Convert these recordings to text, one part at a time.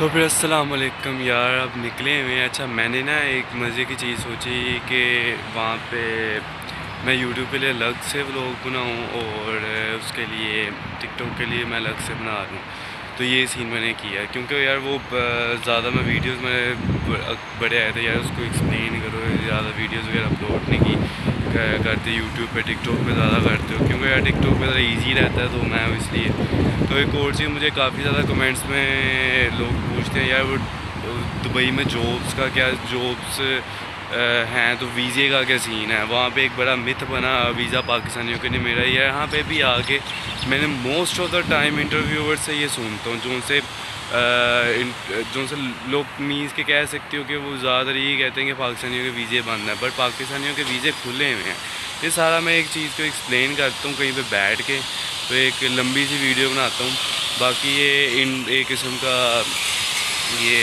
तो फिर अस्सलाम वालेकुम यार, अब निकले हुए हैं। अच्छा, मैंने ना एक मज़े की चीज़ सोची कि वहाँ पे मैं यूट्यूब के लिए अलग से व्लॉग बनाऊँ और उसके लिए टिकटॉक के लिए मैं अलग से बना दूँ। तो ये सीन मैंने किया क्योंकि यार वो ज़्यादा मैं वीडियोस मैंने बड़े आए थे यार, उसको एक्सप्लेन करो, ज़्यादा वीडियोस वगैरह अपलोड नहीं की करते यूट्यूब पे। टिकटॉक पे ज़्यादा करते हो क्योंकि यार टिकटॉक पे ज़रा ईजी रहता है, तो मैं इसलिए। तो एक और चीज़, मुझे काफ़ी ज़्यादा कमेंट्स में लोग पूछते हैं यार वो दुबई में जॉब्स का क्या, जॉब्स हैं तो वीज़े का क्या सीन है। वहाँ पे एक बड़ा मिथ बना वीज़ा पाकिस्तानियों के लिए। मेरा यहाँ पे भी आके मैंने most of the time interviewer से ये सुनता हूँ, जो से लोग मीन्स के कह सकते हो कि वो ज़्यादातर ये कहते हैं कि पाकिस्तानियों के वीज़े बंद हैं, बट पाकिस्तानियों के वीज़े खुले हुए हैं। ये सारा मैं एक चीज़ को एक्सप्लेन करता हूँ कहीं पे बैठ के, तो एक लंबी सी वीडियो बनाता हूँ। बाकी ये एक किस्म का ये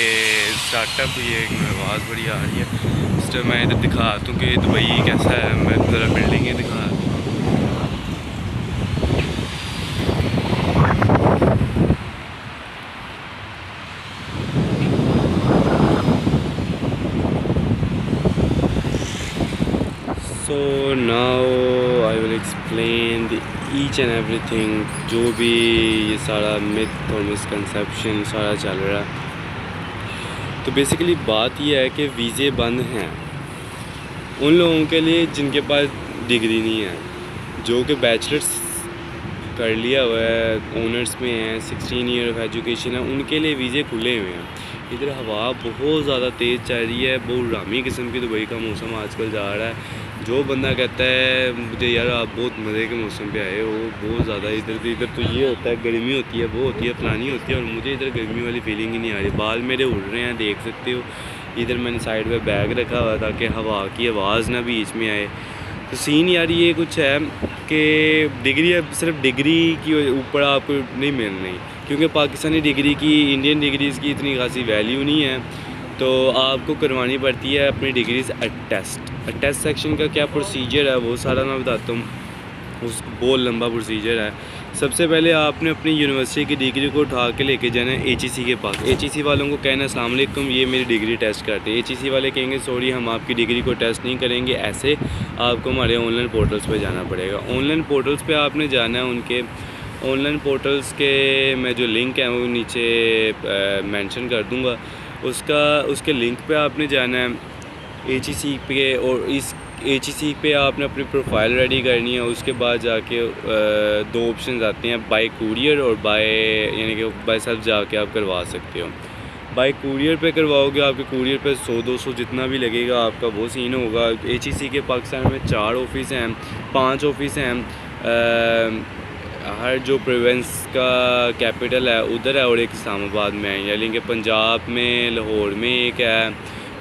स्टार्टअप, ये आवाज़ बड़ी आ रही है, इस टाइम मैं इधर दिखाता हूँ कि दुबई कैसा है। मैं ज़रा बिल्डिंगें दिखा। So now I will explain the each and everything, जो भी ये सारा मिथ और मिसकंसेप्शन सारा चल रहा है। तो बेसिकली बात यह है कि वीज़े बंद हैं उन लोगों के लिए जिनके पास डिग्री नहीं है, जो कि बैचलर्स कर लिया हुआ है, ऑनर्स में है, 16 ईयर ऑफ एजुकेशन है, उनके लिए वीज़े खुले हुए हैं। इधर हवा बहुत ज़्यादा तेज़ चल रही है, बहुत रामी किस्म की दुबई का मौसम आजकल जा रहा है। जो बंदा कहता है मुझे यार आप बहुत मज़े के मौसम पे आए हो, बहुत ज़्यादा इधर तो ये होता है, गर्मी होती है, वो होती है, फलानी होती है, और मुझे इधर गर्मी वाली फीलिंग ही नहीं आ रही। बाल मेरे उड़ रहे हैं, देख सकते हो। इधर मैंने साइड पे बैग रखा हुआ ताकि हवा की आवाज़ ना बीच में आए। तो सीन यार ये कुछ है कि डिग्री, अब सिर्फ डिग्री की ऊपर आपको नहीं मिलनी, क्योंकि पाकिस्तानी डिग्री की, इंडियन डिग्रीज़ की इतनी खासी वैल्यू नहीं है। तो आपको करवानी पड़ती है अपनी डिग्रीज टेस्ट सेक्शन का क्या प्रोसीजर है वो सारा मैं बताता हूँ। उस बहुत लंबा प्रोसीजर है। सबसे पहले आपने अपनी यूनिवर्सिटी की डिग्री को उठा के लेके जाना है HEC के पास। HEC वालों को कहना अस्सलाम वालेकुम, ये मेरी डिग्री टेस्ट करते हैं। HEC वाले कहेंगे सॉरी हम आपकी डिग्री को टेस्ट नहीं करेंगे, ऐसे आपको हमारे ऑनलाइन पोर्टल्स पे जाना पड़ेगा। ऑनलाइन पोर्टल्स पे आपने जाना है, उनके ऑनलाइन पोर्टल्स के मैं जो लिंक है वो नीचे मेंशन कर दूँगा, उसके लिंक पे आपने जाना है HEC पे, और इस HEC पे आपने अपनी प्रोफाइल रेडी करनी है। उसके बाद जाके दो ऑप्शन आते हैं, बाय कूरियर और यानी कि बाय सेल्फ जाके आप करवा सकते हो। बाय कूरियर पे करवाओगे, आपके कूरियर पे 100-200 जितना भी लगेगा आपका वो सीन होगा। HEC के पाकिस्तान में 4 ऑफिस हैं, 5 ऑफिस हैं। हर जो प्रोविंस का कैपिटल है उधर है, और एक इस्लामाबाद में है, यानी कि पंजाब में लाहौर में एक है,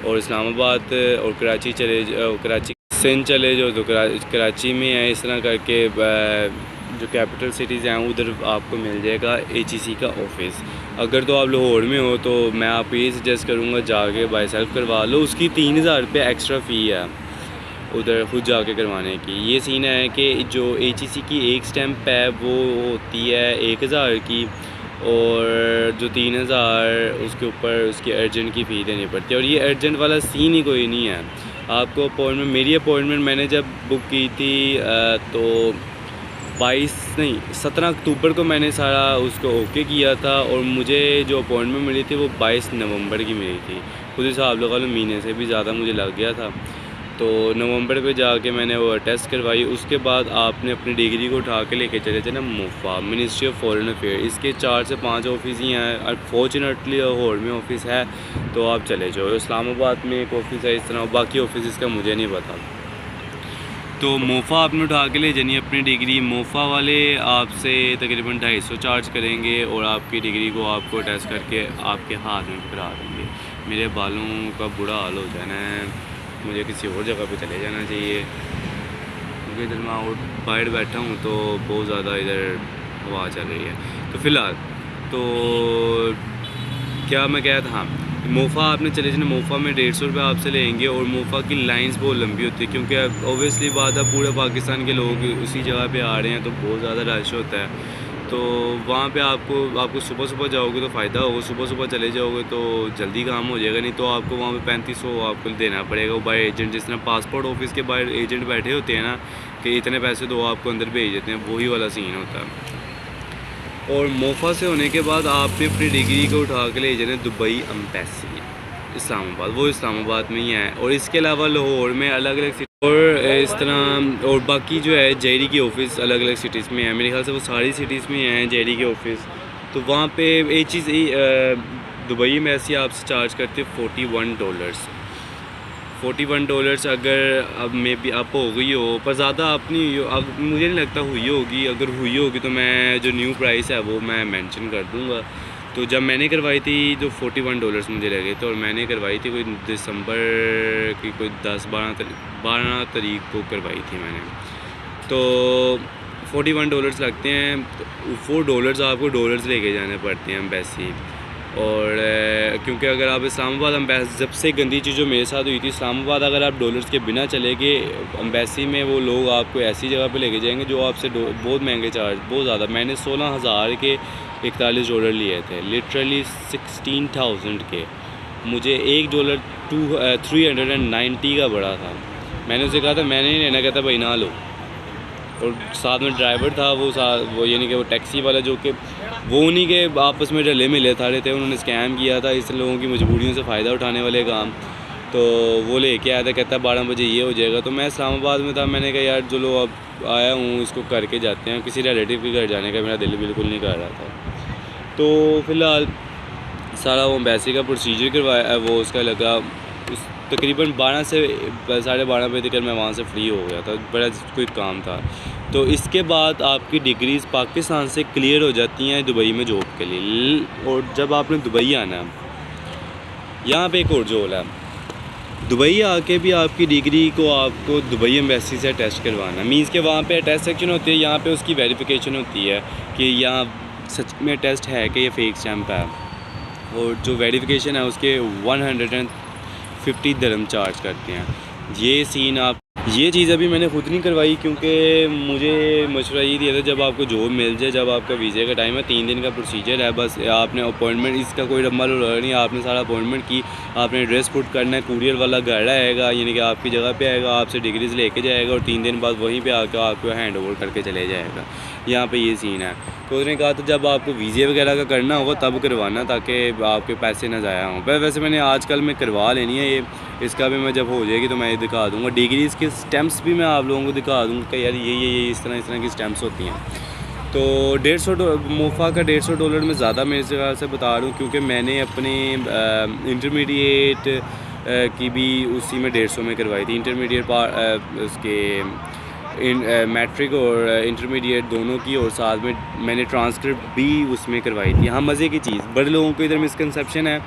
और इस्लामाबाद और कराची कराची सिंध चले जो तो कराची में है। इस तरह करके जो कैपिटल सिटीज़ हैं उधर आपको मिल जाएगा HEC का ऑफिस। अगर तो आप लाहौर में हो तो मैं आपको ये सजेस्ट करूँगा जाके बाय सेल्फ करवा लो। उसकी 3000 रुपये एक्स्ट्रा फ़ी है उधर खुद जाके करवाने की। ये सीन है कि जो HEC की एक स्टैम्प है वो होती है 1000 की, और जो 3000 उसके ऊपर उसकी अर्जेंट की फ़ी देनी पड़ती है। और ये अर्जेंट वाला सीन ही कोई नहीं है। आपको अपॉइंटमेंट, मेरी अपॉइंटमेंट मैंने जब बुक की थी तो 17 अक्टूबर को मैंने सारा उसको ओके किया था, और मुझे जो अपॉइंटमेंट मिली थी वो 22 नवंबर की मिली थी। खुद हिसाब लगा लो, महीने से भी ज़्यादा मुझे लग गया था। तो नवंबर पे जाके मैंने वो टेस्ट करवाई। उसके बाद आपने अपनी डिग्री को उठा के लेके चले थे ना MOFA, ministry of foreign affair. इसके 4 से 5 ऑफिस ही हैं। अनफॉर्चुनेटली लाहौर में ऑफिस है तो आप चले जाओ। इस्लामाबाद में एक ऑफिस है, इस तरह बाकी ऑफिस इसका मुझे नहीं पता। तो मोफ़ा आपने उठा के ले जानी अपनी डिग्री। मोफ़ा वाले आपसे तकरीबन 250 चार्ज करेंगे, और आपकी डिग्री को आपको टेस्ट करके आपके हाथ में पकड़ा देंगे। मेरे बालों का बुरा हाल हो जाना है, मुझे किसी और जगह पे चले जाना चाहिए, क्योंकि इधर मैं बाहर बैठा हूँ तो बहुत ज़्यादा इधर हवा चल रही है। तो फ़िलहाल तो क्या मैं कह था, हाँ, मोफ़ा आपने चले जाना। मोफ़ा में 150 रुपये आपसे लेंगे, और मोफ़ा की लाइंस बहुत लंबी होती है, क्योंकि ऑब्वियसली बात है पूरे पाकिस्तान के लोग उसी जगह पे आ रहे हैं तो बहुत ज़्यादा रश होता है। तो वहाँ पे आपको सुबह सुबह जाओगे तो फ़ायदा होगा, सुबह सुबह चले जाओगे तो जल्दी काम हो जाएगा, नहीं तो आपको वहाँ पे 3500 आपको देना पड़ेगा वो बाय एजेंट। जिस तरह पासपोर्ट ऑफिस के बाहर एजेंट बैठे होते हैं ना कि इतने पैसे दो आपको अंदर भेज देते हैं, वही वाला सीन होता है। और मोफा से होने के बाद आपने अपनी डिग्री को उठा के ले जाना दुबई एम्बेसी इस्लामाबाद, वो इस्लामाबाद में ही है। और इसके अलावा लाहौर में अलग अलग सिटी और इस तरह और बाकी जो है जेडी की ऑफ़िस अलग अलग सिटीज़ में है, मेरे ख्याल से वो सारी सिटीज़ में हैं जेडी के ऑफ़िस। तो वहाँ पे एक चीज़ दुबई में ऐसी आपसे चार्ज करते $41। $41 अगर अब मे बी आप हो गई हो, पर ज़्यादा आप नहीं हुई हो, अब मुझे नहीं लगता हुई होगी। अगर हुई होगी तो मैं जो न्यू प्राइस है वो मैं मेंशन कर दूँगा। तो जब मैंने करवाई थी तो $41 मुझे लगे थे, और मैंने करवाई थी कोई दिसंबर की कोई 12 तारीख को करवाई थी मैंने। तो $41 लगते हैं, तो $4 आपको डॉलर्स लेके जाने पड़ते हैं एम्बेसी। और क्योंकि अगर आप इस्लामाबाद एम्बेसी, जब से गंदी चीज़ जो मेरे साथ हुई थी, इस्लामाबाद अगर आप डॉलर्स के बिना चले गए एम्बेसी में, वो लोग आपको ऐसी जगह पे लेके जाएंगे जो आपसे बहुत महंगे चार्ज, बहुत ज़्यादा। मैंने 16,000 के $41 लिए थे, लिटरली 16,000 के। मुझे $1 390 का बड़ा था। मैंने उसे कहा था मैंने नहीं लेना, कहता भाई ना लो। और साथ में ड्राइवर था वो यानी कि वो टैक्सी वाला, जो कि वो उन्हीं के आपस में डले मिले थारे थे, उन्होंने स्कैम किया था इस लोगों की मजबूरियों से फ़ायदा उठाने वाले काम। तो वो लेके आया था, कहता 12 बजे ये हो जाएगा। तो मैं इस्लामाबाद में था, मैंने कहा यार चलो अब आया हूँ इसको करके जाते हैं। किसी रिलेटिव के घर जाने का मेरा दिल बिल्कुल नहीं कर रहा था। तो फ़िलहाल सारा वो एम्बेसी का प्रोसीजर करवाया, वो उसका लगा उस तकरीबन 12 से 12:30 बजे तक मैं वहाँ से फ्री हो गया था, बड़ा कोई काम था। तो इसके बाद आपकी डिग्रीज़ पाकिस्तान से क्लियर हो जाती हैं दुबई में जॉब के लिए। और जब आपने दुबई आना है, यहाँ पे एक और जोल है, दुबई आके भी आपकी डिग्री को आपको दुबई एम्बेसी से टेस्ट करवाना, मींस के वहाँ पे टेस्ट सेक्शन होती है, यहाँ पे उसकी वेरिफिकेशन होती है कि यहाँ सच में टेस्ट है कि ये फेक स्टैम्प है। और जो वेरिफिकेशन है उसके 150 दिरहम चार्ज करते हैं। ये सीन आप ये चीज़ अभी मैंने खुद नहीं करवाई, क्योंकि मुझे मशवरा ये दिया था जब आपको जॉब मिल जाए, जब आपका वीज़े का टाइम है, 3 दिन का प्रोसीजर है, बस आपने अपॉइंटमेंट, इसका कोई रम्बा नहीं, आपने सारा अपॉइंटमेंट की, आपने एड्रेस पुट करना है, कुरियर वाला घर आएगा यानी कि आपकी जगह पे आएगा, आपसे डिग्रीज़ लेके जाएगा और 3 दिन बाद वहीं पे आकर आपको हैंड ओवर करके चले जाएगा। यहाँ पे ये सीन है। तो उसने कहा था जब आपको वीज़े वगैरह का करना होगा तब करवाना, ताकि आपके पैसे ना ज़ाया हों। पर वैसे मैंने आजकल में करवा लेनी है ये, इसका भी मैं जब हो जाएगी तो मैं ये दिखा दूँगा। डिग्रीज़ के स्टैम्प्स भी मैं आप लोगों को दिखा दूँगा कि यार ये इस तरह की स्टैम्प्स होती हैं। तो $150 मोफा का $150 में ज़्यादा मेरे ख्याल से बता रहा हूँ, क्योंकि मैंने अपने इंटरमीडिएट की भी उसी में 150 में करवाई थी। इंटरमीडिएट उसके मैट्रिक और इंटरमीडिएट दोनों की, और साथ में मैंने ट्रांसक्रिप्ट भी उसमें करवाई थी। हाँ, मज़े की चीज़, बड़े लोगों को इधर मिसकंसेप्शन है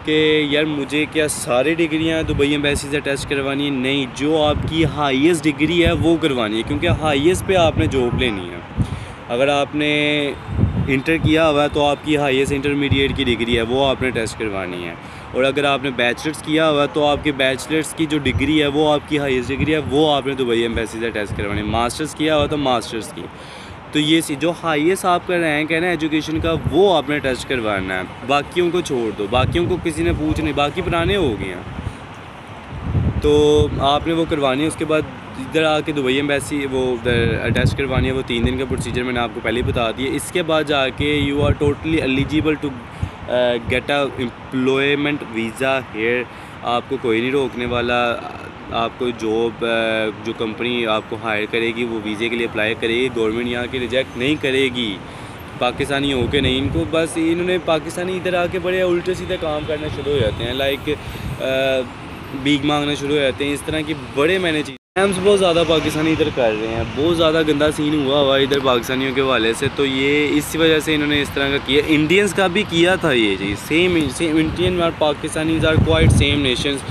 कि यार मुझे क्या सारी डिग्रियाँ दुबई एम्बेसी से टेस्ट करवानी है। नहीं, जो आपकी हाईएस्ट डिग्री है वो करवानी है, क्योंकि हाईएस्ट पे आपने जॉब लेनी है। अगर आपने इंटर किया हुआ है तो आपकी हाईएस्ट इंटरमीडिएट की डिग्री है वो आपने टेस्ट करवानी है। और अगर आपने बैचलर्स किया हुआ है तो आपके बैचलर्स की जो डिग्री है वो आपकी हाईएस्ट डिग्री है, वो आपने दुबई एम्बेसी से टेस्ट करवानी है। मास्टर्स किया हुआ तो मास्टर्स की, तो ये जो हाईएस्ट आपका रैंक है ना एजुकेशन का, वो आपने टेस्ट करवाना है। बाकियों को छोड़ दो, बाकियों को किसी ने पूछ नहीं, बाकी पुराने हो गए हैं, तो आपने वो करवानी है। उसके बाद इधर आके दुबई एम्बेसी वो टेस्ट करवानी है, वो 3 दिन का प्रोसीजर मैंने आपको पहले ही बता दिया। इसके बाद जाके you are totally eligible to get a employment visa here. आपको कोई नहीं रोकने वाला, आपको जॉब जो कंपनी आपको हायर करेगी वो वीज़े के लिए अप्लाई करेगी, गवर्नमेंट यहाँ की रिजेक्ट नहीं करेगी। पाकिस्तानी हो के नहीं, इनको बस इन्होंने पाकिस्तानी इधर आके बड़े उल्टे सीधे काम करना शुरू हो जाते हैं, लाइक भीख मांगना शुरू हो जाते हैं, इस तरह की बड़े मैंने चीज़ बहुत ज़्यादा पाकिस्तानी इधर कर रहे हैं। बहुत ज़्यादा गंदा सीन हुआ इधर पाकिस्तानियों के हवाले से, तो ये इसी वजह से इन्होंने इस तरह का किया। इंडियंस का भी किया था ये चीज़, सेम इंडियन और Pakistanis are quite same nations,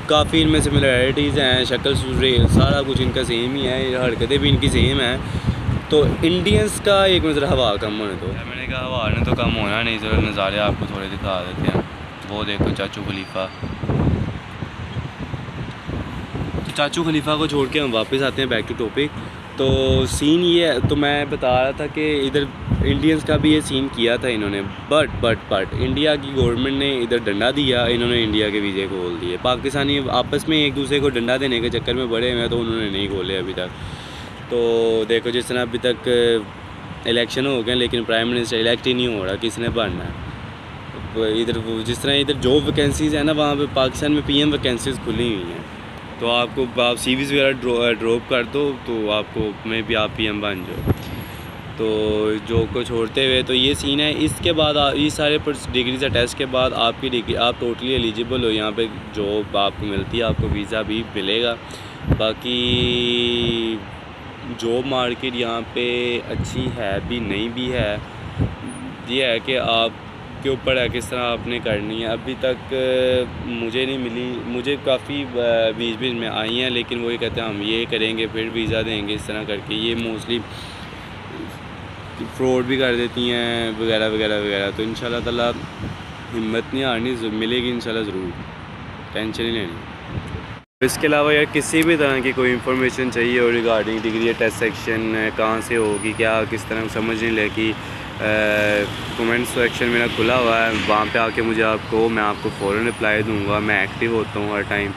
काफ़ी इनमें सिमिलरिटीज़ हैं, शक्ल सारा कुछ इनका सेम ही है, हरकतें भी इनकी सेम हैं। तो इंडियंस का एक नज़र हवा कम होने दो। मैंने कहा हवा ने तो कम होना नहीं, चलो नज़ारे आपको थोड़े दिखा देते हैं। वो देखो चाचू खलीफा, चाचू खलीफा को छोड़ के हम वापस आते हैं बैक टू टॉपिक। तो सीन ये है, तो मैं बता रहा था कि इधर इंडियंस का भी ये सीन किया था इन्होंने, बट इंडिया की गवर्नमेंट ने इधर डंडा दिया, इन्होंने इंडिया के वीज़े खोल दिए। पाकिस्तानी आपस में एक दूसरे को डंडा देने के चक्कर में बड़े हुए, तो उन्होंने नहीं खोले अभी तक। तो देखो जिस तरह अभी तक इलेक्शन हो गए लेकिन प्राइम मिनिस्टर इलेक्ट ही नहीं हो रहा, किसने बनना है इधर? जिस तरह इधर जॉब वैकेंसीज़ है ना, वहाँ पे पाकिस्तान में पीएम वैकेंसीज़ खुली हुई हैं, तो आपको आप सीवीज़ वगैरह ड्रॉप कर दो तो आपको में भी आप पीएम बन जाओ। तो जो को छोड़ते हुए तो ये सीन है। इसके बाद ये सारे डिग्री से टेस्ट के बाद आपकी डिग्री, आप टोटली एलिजिबल हो, यहाँ पे जॉब आपको मिलती है, आपको वीज़ा भी मिलेगा। बाकी जॉब मार्केट यहाँ पे अच्छी है भी नहीं भी है, ये है कि आपके ऊपर है किस तरह आपने करनी है। अभी तक मुझे नहीं मिली, मुझे काफ़ी बीच में आई हैं, लेकिन वो ये कहते हैं हम ये करेंगे फिर वीज़ा देंगे, इस तरह करके ये मोस्टली फ्रॉड भी कर देती हैं वगैरह वगैरह वगैरह। तो इंशाल्लाह ताला हिम्मत नहीं हारनी, मिलेगी इंशाल्लाह ज़रूर, टेंशन नहीं लेनी। इसके अलावा यार किसी भी तरह की कोई इन्फॉर्मेशन चाहिए हो रिगार्डिंग डिग्री या टेस्ट सेक्शन कहाँ से होगी, क्या किस तरह समझ नहीं लगी, कमेंट सेक्शन मेरा खुला हुआ है, वहाँ पे आके मुझे आपको मैं आपको फ़ौरन रिप्लाई दूँगा। मैं एक्टिव होता हूँ हर टाइम,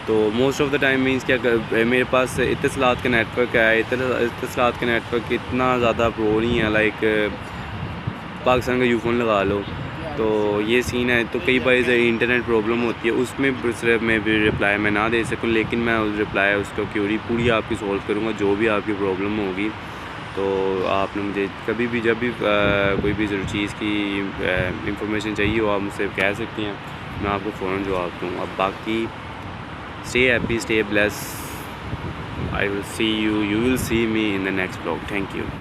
तो most of the time means क्या मेरे पास इत्तलात का नेटवर्क है। इत्तलात का नेटवर्क इतना ज़्यादा प्रो नहीं है, लाइक पाकिस्तान का यूफ़ोन लगा लो, तो ये सीन है। तो कई बार इंटरनेट प्रॉब्लम होती है, उसमें सिर्फ मैं भी रिप्लाई मैं ना दे सकूँ, लेकिन मैं उस रिप्लाई उसको क्यूरी पूरी आपकी सॉल्व करूँगा, जो भी आपकी प्रॉब्लम होगी। तो आपने मुझे कभी भी जब भी कोई भी ज़रूर चीज़ की इंफॉर्मेशन चाहिए हो, आप मुझसे कह सकती हैं, मैं आपको फ़ौरन जवाब दूँ। अब बाकी stay happy, stay blessed. I will see you, you will see me in the next vlog. Thank you.